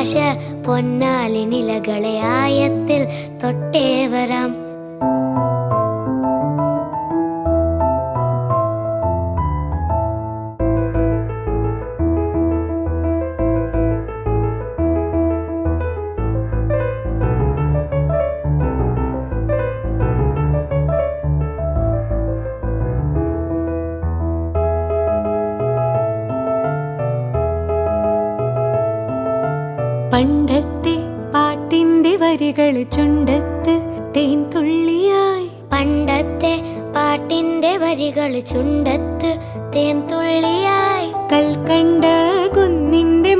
ആകാശ പൊന്നാലിനിലകളെ ആയത്തിൽ തൊട്ടേ വരാം. പണ്ടത്തെ പാട്ടിന്റെ വരികൾ ചുണ്ടത്ത് തേൻ തുള്ളിയായി. പണ്ടത്തെ പാട്ടിന്റെ വരികൾ ചുണ്ടത്ത് തേൻ തുള്ളിയായി. കൽക്കണ്ട കുന്നിന്റെ